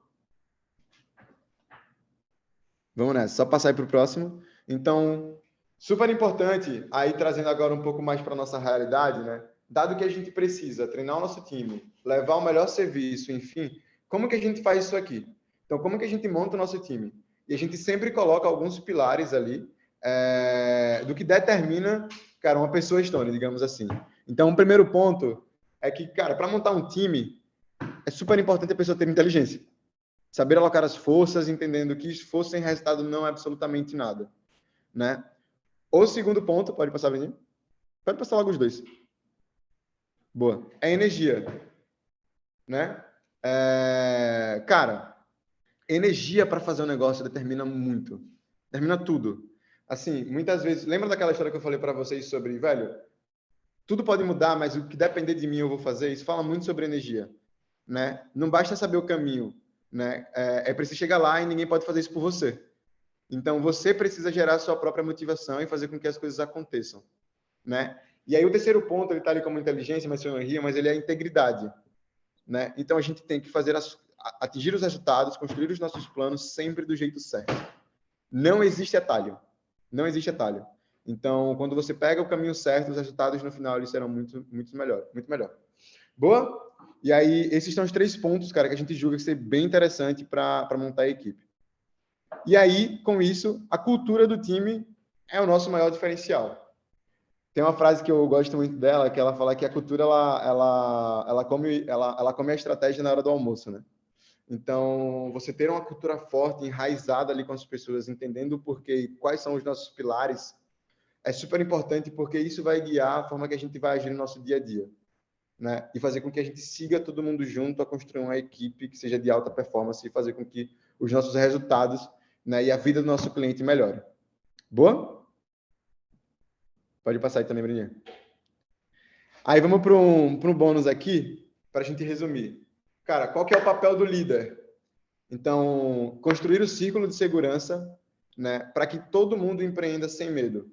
Vamos nessa. Só passar aí para o próximo. Então, super importante, aí trazendo agora um pouco mais para a nossa realidade, né? Dado que a gente precisa treinar o nosso time, levar o melhor serviço, enfim, como que a gente faz isso aqui? Então, como que a gente monta o nosso time? E a gente sempre coloca alguns pilares ali do que determina, cara, uma pessoa Stone, digamos assim. Então, o primeiro ponto é que, cara, para montar um time, é super importante a pessoa ter inteligência. Saber alocar as forças, entendendo que esforço sem resultado não é absolutamente nada, né? O segundo ponto, pode passar, Vininho? Pode passar logo os dois. Boa. É energia, né? Cara, energia para fazer um negócio determina muito. Determina tudo. Assim, muitas vezes... Lembra daquela história que eu falei para vocês sobre, velho, tudo pode mudar, mas o que depender de mim eu vou fazer? Isso fala muito sobre energia, né? Não basta saber o caminho, né? É preciso chegar lá e ninguém pode fazer isso por você. Então, você precisa gerar a sua própria motivação e fazer com que as coisas aconteçam, né? E aí, o terceiro ponto, ele está ali como inteligência, maçonaria, mas ele é a integridade, né? Então, a gente tem que fazer atingir os resultados, construir os nossos planos sempre do jeito certo. Não existe atalho. Não existe atalho. Então, quando você pega o caminho certo, os resultados no final eles serão muito melhor, muito melhor. Boa? E aí, esses são os 3 pontos, cara, que a gente julga ser bem interessante para montar a equipe. E aí, com isso, a cultura do time é o nosso maior diferencial. Tem uma frase que eu gosto muito dela, que ela fala que a cultura ela come a estratégia na hora do almoço, né? Então, você ter uma cultura forte, enraizada ali com as pessoas, entendendo o porquê e quais são os nossos pilares, é super importante porque isso vai guiar a forma que a gente vai agir no nosso dia a dia, né? E fazer com que a gente siga todo mundo junto a construir uma equipe que seja de alta performance e fazer com que os nossos resultados, né, e a vida do nosso cliente melhore. Boa? Pode passar aí também, Bruninha. Aí vamos para um bônus aqui, para a gente resumir. Cara, qual que é o papel do líder? Então, construir o círculo de segurança, né, para que todo mundo empreenda sem medo.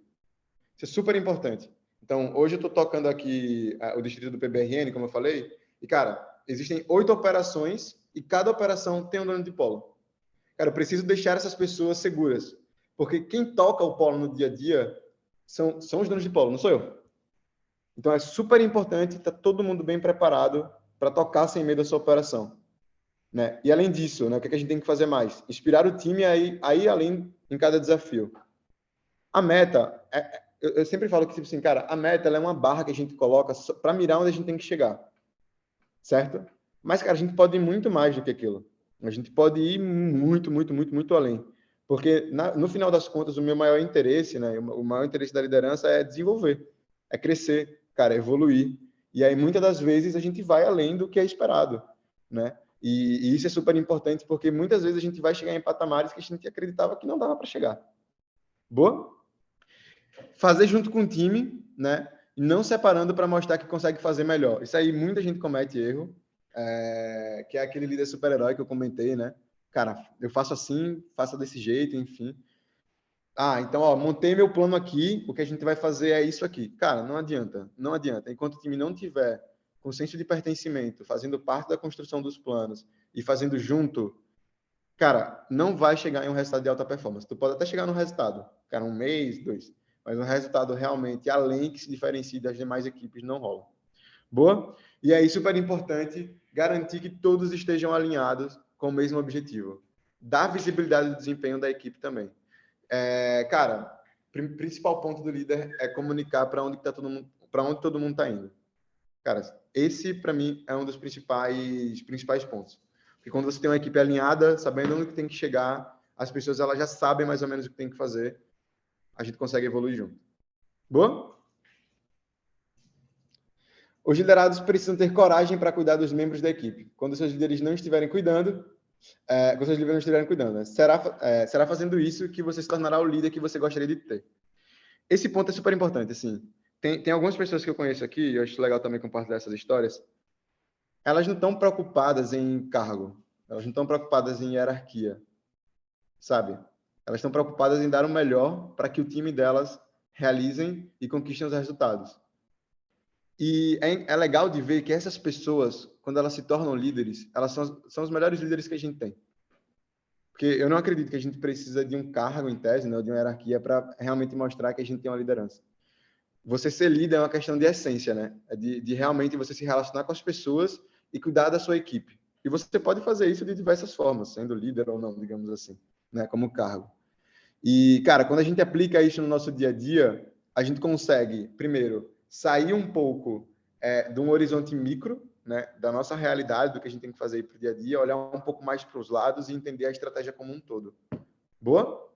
Isso é super importante. Então, hoje eu estou tocando aqui o distrito do PBRN, como eu falei, e, cara, existem 8 operações e cada operação tem um dono de polo. Cara, eu preciso deixar essas pessoas seguras, porque quem toca o polo no dia a dia são os donos de polo, não sou eu. Então, é super importante estar todo mundo bem preparado para tocar sem medo a sua operação, né? E, além disso, né, o que a gente tem que fazer mais? Inspirar o time aí além em cada desafio. A meta, eu sempre falo que, tipo assim, cara, a meta ela é uma barra que a gente coloca para mirar onde a gente tem que chegar, certo? Mas, cara, a gente pode ir muito mais do que aquilo. A gente pode ir muito além. Porque, no final das contas, o meu maior interesse, né, o maior interesse da liderança é desenvolver, é crescer, cara, é evoluir. E aí, muitas das vezes, a gente vai além do que é esperado, né? E isso é super importante, porque muitas vezes a gente vai chegar em patamares que a gente acreditava que não dava para chegar. Boa? Fazer junto com o time, né? E não separando para mostrar que consegue fazer melhor. Isso aí muita gente comete erro, que é aquele líder super-herói que eu comentei, né? Cara, eu faço assim, faça desse jeito, enfim. Ah, então, ó, montei meu plano aqui, o que a gente vai fazer é isso aqui. Cara, não adianta, não adianta. Enquanto o time não tiver com senso de pertencimento, fazendo parte da construção dos planos e fazendo junto, cara, não vai chegar em um resultado de alta performance. Tu pode até chegar no resultado, cara, 1 mês, 2, mas um resultado realmente além que se diferencie das demais equipes não rola. Boa? E aí, super importante, garantir que todos estejam alinhados com o mesmo objetivo. Dar visibilidade do desempenho da equipe também. Cara, principal ponto do líder é comunicar para onde todo mundo está indo. Cara, esse para mim é um dos principais pontos. Porque quando você tem uma equipe alinhada, sabendo onde tem que chegar, as pessoas elas já sabem mais ou menos o que tem que fazer, a gente consegue evoluir junto. Boa? Os liderados precisam ter coragem para cuidar dos membros da equipe. Quando seus líderes não estiverem cuidando, né? Será fazendo isso que você se tornará o líder que você gostaria de ter. Esse ponto é super importante, assim. Tem algumas pessoas que eu conheço aqui, eu acho legal também compartilhar essas histórias, elas não estão preocupadas em cargo, elas não estão preocupadas em hierarquia, sabe? Elas estão preocupadas em dar o melhor para que o time delas realizem e conquistem os resultados. E é legal de ver que essas pessoas, quando elas se tornam líderes, elas são os melhores líderes que a gente tem. Porque eu não acredito que a gente precisa de um cargo em tese, né, de uma hierarquia, para realmente mostrar que a gente tem uma liderança. Você ser líder é uma questão de essência, né? É de realmente você se relacionar com as pessoas e cuidar da sua equipe. E você pode fazer isso de diversas formas, sendo líder ou não, digamos assim, né? Como cargo. E, cara, quando a gente aplica isso no nosso dia a dia, a gente consegue, primeiro, sair um pouco de um horizonte micro, né? Da nossa realidade, do que a gente tem que fazer para o dia a dia, olhar um pouco mais para os lados e entender a estratégia como um todo. Boa?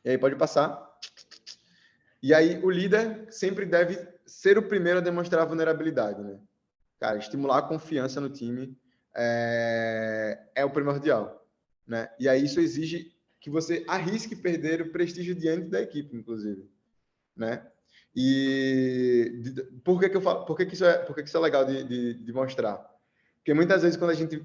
E aí, pode passar. E aí, o líder sempre deve ser o primeiro a demonstrar vulnerabilidade, né? Cara, estimular a confiança no time é o primordial, né? E aí, isso exige que você arrisque perder o prestígio diante da equipe, inclusive, né? E por que que eu falo, por que que isso é legal de mostrar? Porque muitas vezes, quando a gente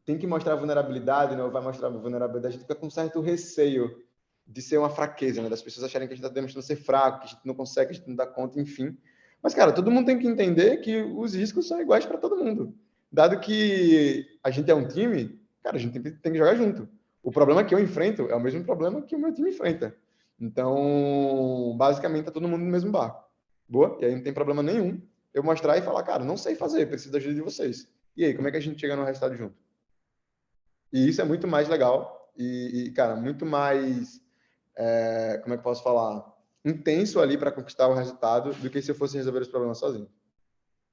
tem que mostrar vulnerabilidade, né, ou vai mostrar vulnerabilidade, a gente fica com certo receio de ser uma fraqueza, né? Das pessoas acharem que a gente está demonstrando ser fraco, que a gente não consegue, que a gente não dá conta, enfim. Mas, cara, todo mundo tem que entender que os riscos são iguais para todo mundo. Dado que a gente é um time, cara, a gente tem que jogar junto. O problema que eu enfrento é o mesmo problema que o meu time enfrenta. Então, basicamente, tá todo mundo no mesmo barco. Boa? E aí não tem problema nenhum eu mostrar e falar, cara, não sei fazer, preciso da ajuda de vocês. E aí, como é que a gente chega no resultado junto? E isso é muito mais legal cara, muito mais, como é que eu posso falar? Intenso ali para conquistar o resultado do que se eu fosse resolver os problemas sozinho.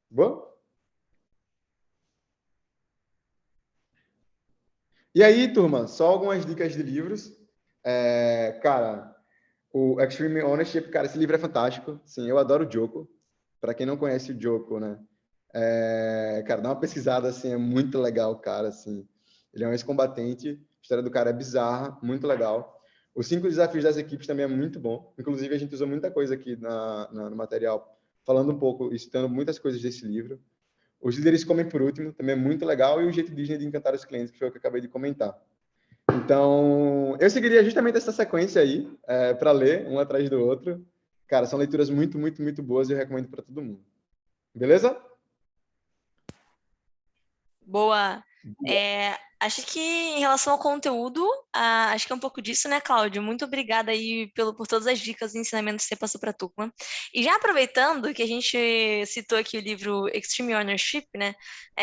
Boa? E aí, turma, só algumas dicas de livros. Cara, o Extreme Ownership, cara, esse livro é fantástico. Sim, eu adoro o Joko. Para quem não conhece o Joko, né? Cara, dá uma pesquisada, assim, é muito legal, cara, assim. Ele é um ex-combatente, a história do cara é bizarra, muito legal. Os 5 desafios das equipes também é muito bom. Inclusive, a gente usou muita coisa aqui no material, falando um pouco e citando muitas coisas desse livro. Os líderes comem por último, também é muito legal. E o jeito Disney de encantar os clientes, que foi o que eu acabei de comentar. Então, eu seguiria justamente essa sequência aí, para ler, um atrás do outro. Cara, são leituras muito, muito, muito boas e eu recomendo para todo mundo. Beleza? Boa. Acho que em relação ao conteúdo, acho que é um pouco disso, né, Cláudio? Muito obrigada aí por todas as dicas e ensinamentos que você passou para a turma. E já aproveitando que a gente citou aqui o livro Extreme Ownership, né,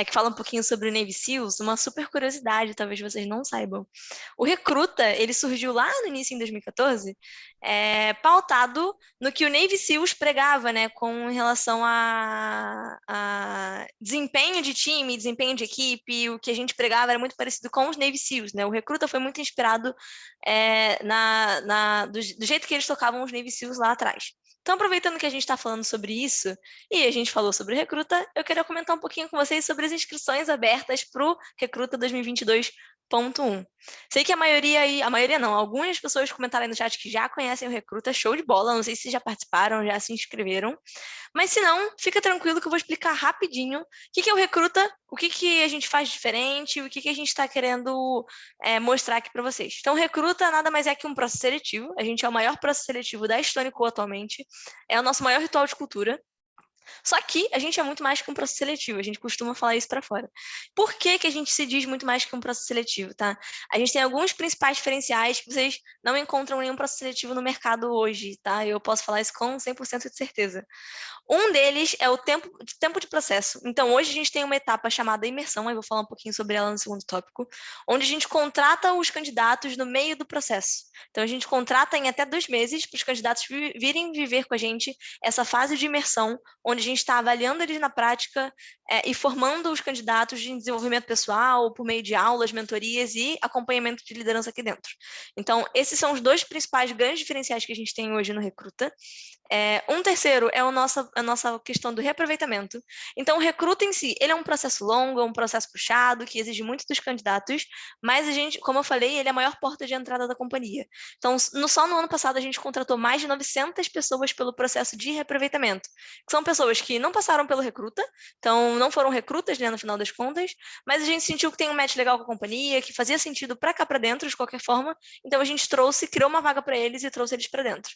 que fala um pouquinho sobre o Navy SEALs, uma super curiosidade, talvez vocês não saibam. O Recruta, ele surgiu lá no início, em 2014, pautado no que o Navy SEALs pregava, né, com relação a desempenho de time, desempenho de equipe. O que a gente pregava era muito parecido com os Navy SEALs, né? O Recruta foi muito inspirado do jeito que eles tocavam os Navy SEALs lá atrás. Então, aproveitando que a gente está falando sobre isso e a gente falou sobre o Recruta, eu queria comentar um pouquinho com vocês sobre as inscrições abertas para o Recruta 2022.1. Sei que a maioria não, algumas pessoas comentaram aí no chat que já conhecem o Recruta, show de bola, não sei se já participaram, já se inscreveram, mas se não, fica tranquilo que eu vou explicar rapidinho o que é o Recruta, o que a gente faz diferente, o que a gente está querendo mostrar aqui para vocês. Então, o Recruta nada mais é que um processo seletivo, a gente é o maior processo seletivo da StoneCo atualmente, é o nosso maior ritual de cultura. Só que a gente é muito mais que um processo seletivo, a gente costuma falar isso para fora. Por que a gente se diz muito mais que um processo seletivo, tá? A gente tem alguns principais diferenciais que vocês não encontram em nenhum processo seletivo no mercado hoje, tá? Eu posso falar isso com 100% de certeza. Um deles é o tempo de processo. Então, hoje a gente tem uma etapa chamada imersão, eu vou falar um pouquinho sobre ela no segundo tópico, onde a gente contrata os candidatos no meio do processo. Então, a gente contrata em até 2 meses para os candidatos virem viver com a gente essa fase de imersão, onde onde a gente está avaliando eles na prática e formando os candidatos de desenvolvimento pessoal por meio de aulas, mentorias e acompanhamento de liderança aqui dentro. Então, esses são os 2 principais grandes diferenciais que a gente tem hoje no Recruta. Um terceiro é a nossa questão do reaproveitamento. Então, o Recruta em si, ele é um processo longo, é um processo puxado, que exige muito dos candidatos, mas a gente, como eu falei, ele é a maior porta de entrada da companhia. Então, só no ano passado, a gente contratou mais de 900 pessoas pelo processo de reaproveitamento, que são pessoas que não passaram pelo Recruta, então não foram recrutas, né, no final das contas, mas a gente sentiu que tem um match legal com a companhia, que fazia sentido para cá para dentro, de qualquer forma, então a gente criou uma vaga para eles e trouxe eles para dentro.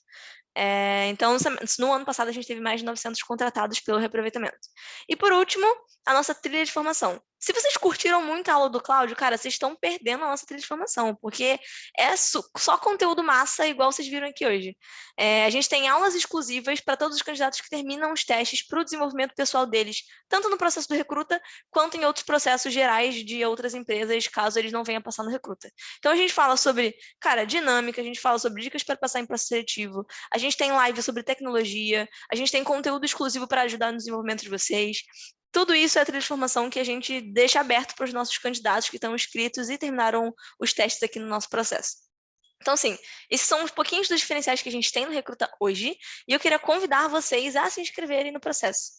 Então, no ano passado, a gente teve mais de 900 contratados pelo reaproveitamento. E, por último, a nossa trilha de formação. Se vocês curtiram muito a aula do Cláudio, cara, vocês estão perdendo a nossa trilha de formação, porque é só conteúdo massa, igual vocês viram aqui hoje. A gente tem aulas exclusivas para todos os candidatos que terminam os testes para o desenvolvimento pessoal deles, tanto no processo do Recruta, quanto em outros processos gerais de outras empresas, caso eles não venham passar no Recruta. Então, a gente fala sobre, cara, dinâmica, a gente fala sobre dicas para passar em processo seletivo, a gente tem live sobre tecnologia, a gente tem conteúdo exclusivo para ajudar no desenvolvimento de vocês. Tudo isso é a trilha de formação que a gente deixa aberto para os nossos candidatos que estão inscritos e terminaram os testes aqui no nosso processo. Então, assim, esses são uns pouquinhos dos diferenciais que a gente tem no Recruta hoje, e eu queria convidar vocês a se inscreverem no processo.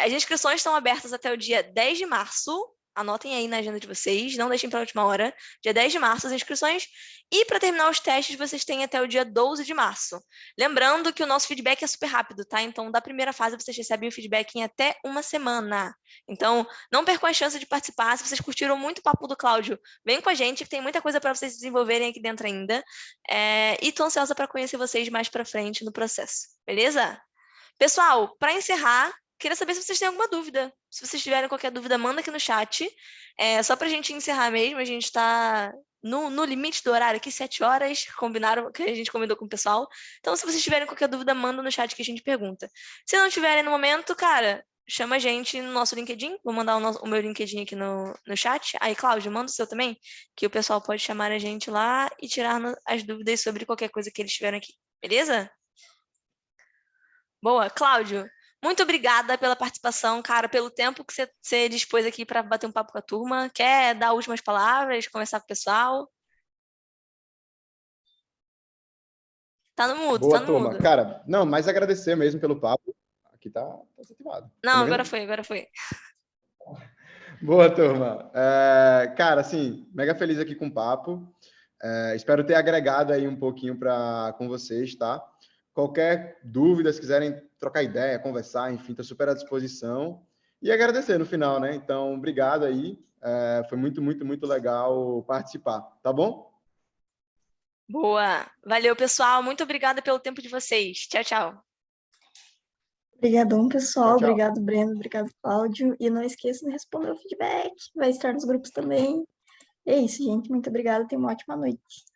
As inscrições estão abertas até o dia 10 de março, anotem aí na agenda de vocês, não deixem para a última hora, dia 10 de março as inscrições, e para terminar os testes vocês têm até o dia 12 de março. Lembrando que o nosso feedback é super rápido, tá? Então, da primeira fase vocês recebem o feedback em até uma semana. Então, não percam a chance de participar. Se vocês curtiram muito o papo do Cláudio, vem com a gente, que tem muita coisa para vocês desenvolverem aqui dentro ainda. E estou ansiosa para conhecer vocês mais para frente no processo, beleza? Pessoal, para encerrar, queria saber se vocês têm alguma dúvida. Se vocês tiverem qualquer dúvida, manda aqui no chat. Só para a gente encerrar mesmo, a gente está no limite do horário aqui, 7 horas, que a gente combinou com o pessoal. Então, se vocês tiverem qualquer dúvida, manda no chat que a gente pergunta. Se não tiverem no momento, cara, chama a gente no nosso LinkedIn. Vou mandar o meu LinkedIn aqui no chat. Aí, Cláudio, manda o seu também, que o pessoal pode chamar a gente lá e tirar as dúvidas sobre qualquer coisa que eles tiveram aqui. Beleza? Boa, Cláudio, muito obrigada pela participação, cara, pelo tempo que você dispôs aqui para bater um papo com a turma. Quer dar últimas palavras, conversar com o pessoal? Tá no mudo, Boa, tá no turma. mudo. Cara, não, mais agradecer mesmo pelo papo. Aqui tá desativado. Não, Tá me agora vendo? foi. Boa, turma. Cara, assim, mega feliz aqui com o papo. Espero ter agregado aí um pouquinho com vocês, tá? Qualquer dúvida, se quiserem trocar ideia, conversar, enfim, estou super à disposição. E agradecer no final, né? Então, obrigado aí. Foi muito, muito, muito legal participar, tá bom? Boa. Valeu, pessoal. Muito obrigada pelo tempo de vocês. Tchau, tchau. Obrigadão, pessoal. Tchau, tchau. Obrigado, Breno. Obrigado, Cláudio. E não esqueça de responder o feedback. Vai estar nos grupos também. É isso, gente. Muito obrigada. Tenha uma ótima noite.